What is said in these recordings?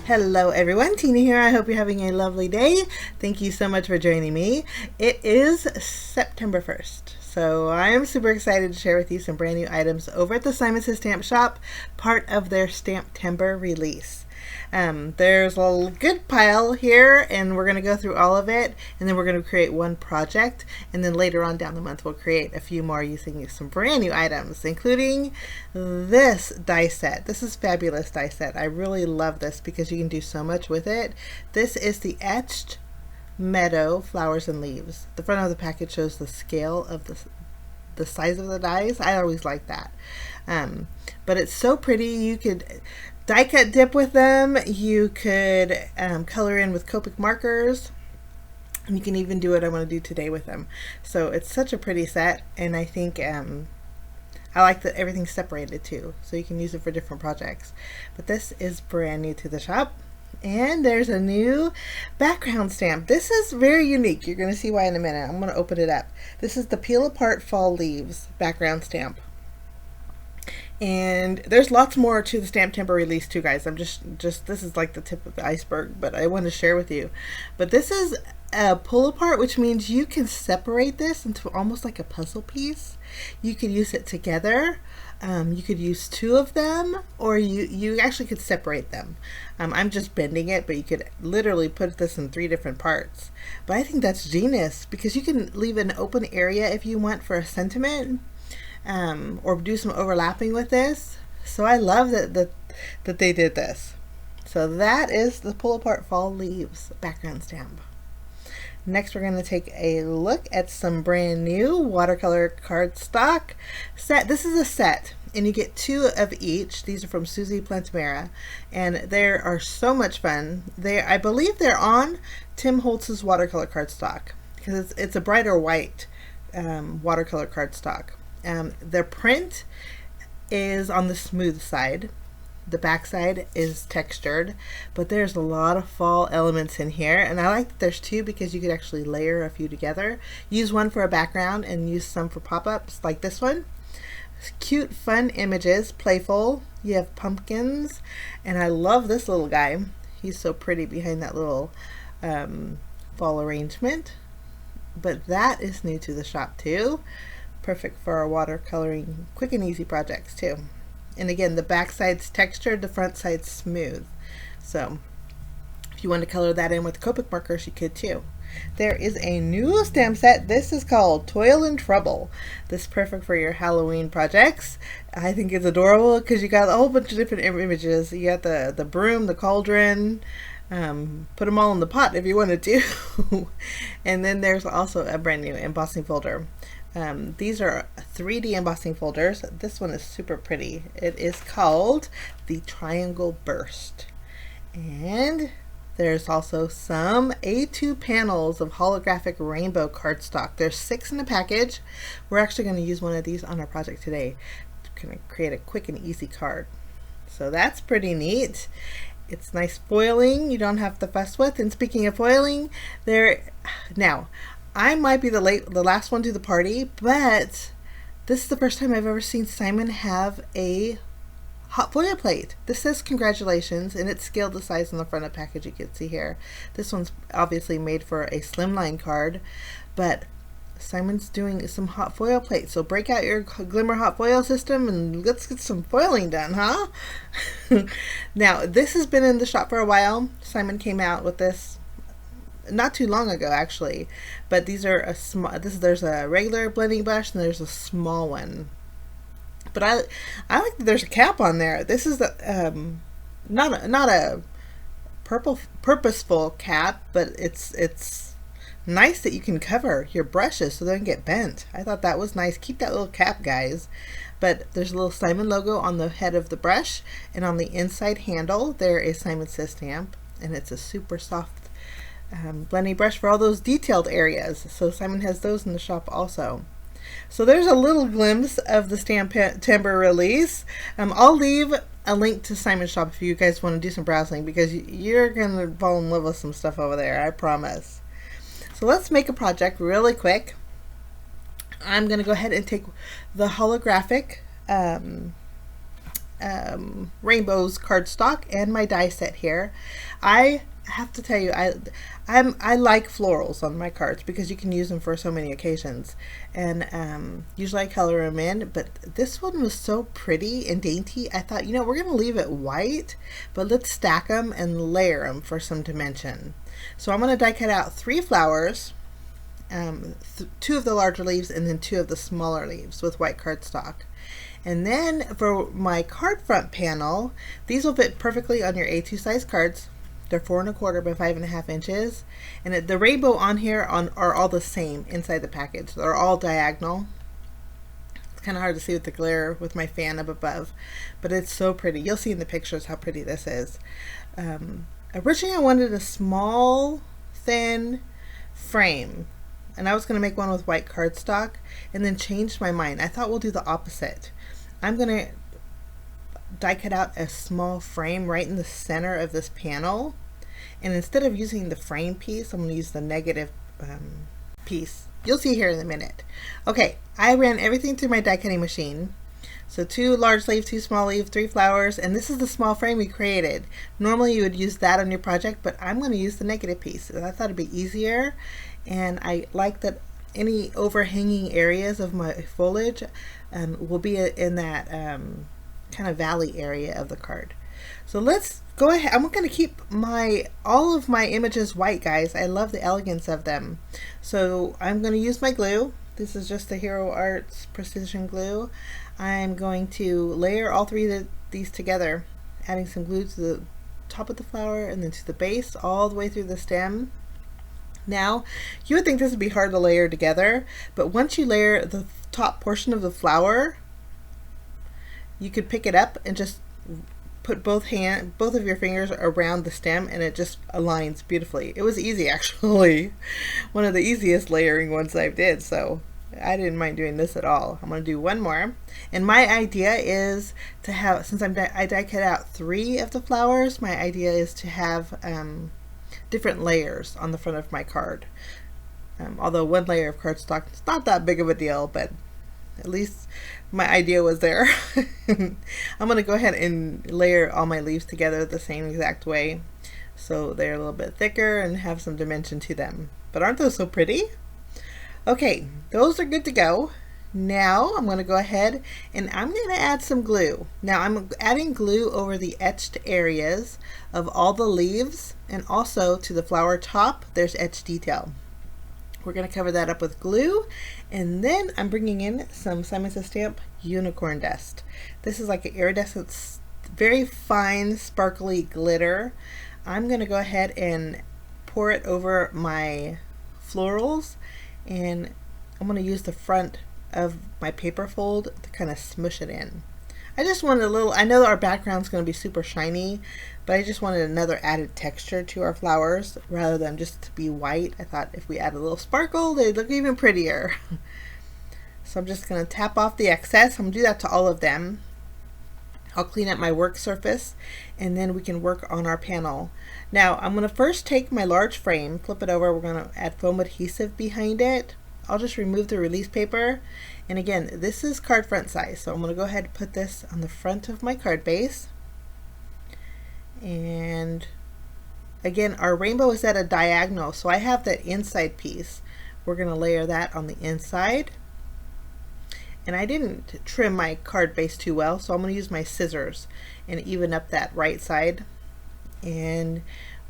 Hello everyone, Tina here. I hope you're having a lovely day. Thank you so much for joining me. It is September 1st, so I am super excited to share with you some brand new items over at the C&CT Stamp Shop, part of their STAMPtember release. There's a good pile here, and we're going to go through all of it, and then we're going to create one project, and then later on down the month we'll create a few more using some brand new items, including this die set. This is fabulous die set. I really love this because you can do so much with it. This is the Etched Meadow Flowers and Leaves. The front of the package shows the scale of the size of the dies. I always like that. But it's so pretty. You could die cut dip with them. You could color in with Copic markers. And you can even do what I want to do today with them. So it's such a pretty set, and I think I like that everything's separated too, so you can use it for different projects. But this is brand new to the shop. And there's a new background stamp. This is very unique. You're going to see why in a minute. I'm going to open it up. This is the Peel Apart Fall Leaves background stamp. And there's lots more to the STAMPtember release too, guys. I'm just this is like the tip of the iceberg, but I want to share with you. But this is a pull apart, which means you can separate this into almost like a puzzle piece. You could use it together. You could use two of them, or you actually could separate them. I'm just bending it, but you could literally put this in 3 different parts. But I think that's genius because you can leave an open area if you want for a sentiment. Or do some overlapping with this. So I love that they did this. So that is the Pull Apart Fall Leaves background stamp. Next, we're going to take a look at some brand new watercolor cardstock set. This is a set, and you get 2 of each. These are from Susie Plantamera, and they are so much fun. I believe they're on Tim Holtz's watercolor cardstock because it's a brighter white watercolor cardstock. Their print is on the smooth side. The back side is textured, but there's a lot of fall elements in here, and I like that there's 2 because you could actually layer a few together. Use one for a background and use some for pop-ups like this one. Cute, fun images, playful. You have pumpkins, and I love this little guy. He's so pretty behind that little fall arrangement. But that is new to the shop too. Perfect for our watercoloring quick and easy projects too. And again, the back side's textured, the front side's smooth. So if you want to color that in with Copic markers, you could too. There is a new stamp set. This is called Toil and Trouble. This is perfect for your Halloween projects. I think it's adorable because you got a whole bunch of different images. You got the broom, the cauldron, put them all in the pot if you wanted to. And then there's also a brand new embossing folder. These are 3D embossing folders. This one is super pretty. It is called the Triangle Burst. And there's also some A2 panels of Holographic Rainbow cardstock. There's 6 in the package. We're actually going to use one of these on our project today to create a quick and easy card. So that's pretty neat. It's nice foiling. You don't have to fuss with. And speaking of foiling, now I might be the last one to the party, but this is the first time I've ever seen Simon have a hot foil plate. This says congratulations, and it's scaled the size on the front of the package. You can see here. This one's obviously made for a slimline card, but Simon's doing some hot foil plates. So break out your Glimmer hot foil system and let's get some foiling done, huh? Now, this has been in the shop for a while. Simon came out with this not too long ago actually, but these are there's a regular blending brush and there's a small one, but I like that there's a cap on there. This is the not a purposeful cap, but it's nice that you can cover your brushes so they don't get bent. I thought that was nice. Keep that little cap, guys. But there's a little Simon logo on the head of the brush, and on the inside handle there is Simon Says stamp, and it's a super soft blending brush for all those detailed areas. So Simon has those in the shop also. So there's a little glimpse of the STAMPtember release. I'll leave a link to Simon's shop if you guys want to do some browsing, because you're going to fall in love with some stuff over there, I promise. So let's make a project really quick. I'm going to go ahead and take the holographic Rainbow's cardstock and my die set here. I have to tell you, I like florals on my cards because you can use them for so many occasions, and usually I color them in, but this one was so pretty and dainty. I thought, you know, we're gonna leave it white, but let's stack them and layer them for some dimension. So I'm gonna die cut out 3 flowers, 2 of the larger leaves and then 2 of the smaller leaves with white cardstock. And then for my card front panel, these will fit perfectly on your A2 size cards. They're 4 1/4 by 5.5 inches, and the rainbow on here are all the same inside the package. They're all diagonal. It's kind of hard to see with the glare with my fan up above, but it's so pretty. You'll see in the pictures how pretty this is. Originally I wanted a small, thin frame, and I was going to make one with white cardstock, and then changed my mind. I thought we'll do the opposite. I'm going to die cut out a small frame right in the center of this panel, and instead of using the frame piece, I'm going to use the negative piece. You'll see here in a minute. Okay, I ran everything through my die cutting machine. So 2 large leaves, 2 small leaves, 3 flowers, and this is the small frame we created. Normally you would use that on your project, but I'm going to use the negative piece. I thought it'd be easier, and I like that any overhanging areas of my foliage will be in that kind of valley area of the card. So let's go ahead. I'm going to keep all of my images white, guys. I love the elegance of them. So I'm going to use my glue. This is just the Hero Arts Precision Glue. I'm going to layer all 3 of these together, adding some glue to the top of the flower and then to the base all the way through the stem. Now, you would think this would be hard to layer together, but once you layer the top portion of the flower, you could pick it up and just put both of your fingers around the stem, and it just aligns beautifully. It was easy, actually. One of the easiest layering ones I've did, so I didn't mind doing this at all. I'm going to do one more, and my idea is to have, since I die cut out 3 of the flowers, my idea is to have different layers on the front of my card. Although 1 layer of cardstock is not that big of a deal, but at least my idea was there. I'm going to go ahead and layer all my leaves together the same exact way, so they're a little bit thicker and have some dimension to them. But aren't those so pretty? Okay, those are good to go. Now I'm going to go ahead and I'm going to add some glue. Now I'm adding glue over the etched areas of all the leaves, and also to the flower top there's etched detail. We're going to cover that up with glue, and then I'm bringing in some C&CT Stamp unicorn dust. This is like an iridescent, very fine sparkly glitter. I'm going to go ahead and pour it over my florals, and I'm going to use the front of my paper fold to kind of smush it in. I just wanted a little, I know our background's going to be super shiny, but I just wanted another added texture to our flowers rather than just to be white. I thought if we add a little sparkle, they'd look even prettier. So I'm just going to tap off the excess. I'm going to do that to all of them. I'll clean up my work surface, and then we can work on our panel. Now I'm going to first take my large frame, flip it over. We're going to add foam adhesive behind it. I'll just remove the release paper, and again, this is card front size, so I'm going to go ahead and put this on the front of my card base. And again, our rainbow is at a diagonal, so I have that inside piece. We're going to layer that on the inside, and I didn't trim my card base too well, so I'm going to use my scissors and even up that right side, and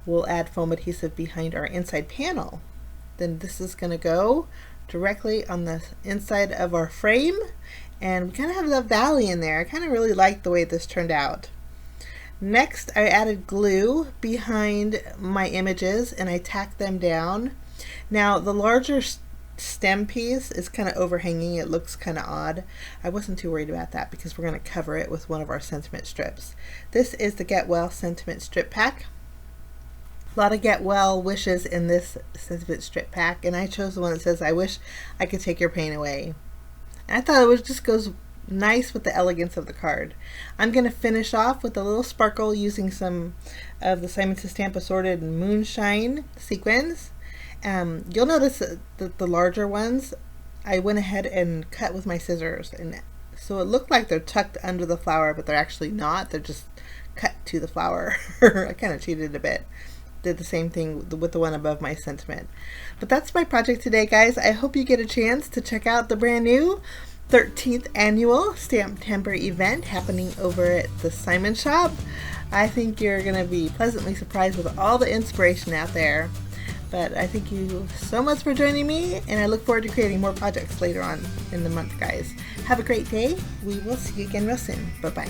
we'll add foam adhesive behind our inside panel. Then this is going to go directly on the inside of our frame, and we kind of have the valley in there. I kind of really like the way this turned out. Next, I added glue behind my images and I tacked them down. Now the larger stem piece is kind of overhanging. It looks kind of odd. I wasn't too worried about that because we're going to cover it with one of our sentiment strips. This is the Get Well sentiment strip pack. A lot of get well wishes in this sentiment strip pack, and I chose the one that says, "I wish I could take your pain away." And I thought it just goes nice with the elegance of the card. I'm going to finish off with a little sparkle using some of the C&CT Stamp Assorted Moonshine sequins. You'll notice that the larger ones, I went ahead and cut with my scissors and So it looked like they're tucked under the flower, but they're actually not. They're just cut to the flower. I kind of cheated a bit. Did the same thing with the one above my sentiment. But that's my project today, guys. I hope you get a chance to check out the brand new 13th annual STAMPtember event happening over at the Simon Shop. I think you're going to be pleasantly surprised with all the inspiration out there. But I thank you so much for joining me, and I look forward to creating more projects later on in the month, guys. Have a great day. We will see you again real soon. Bye-bye.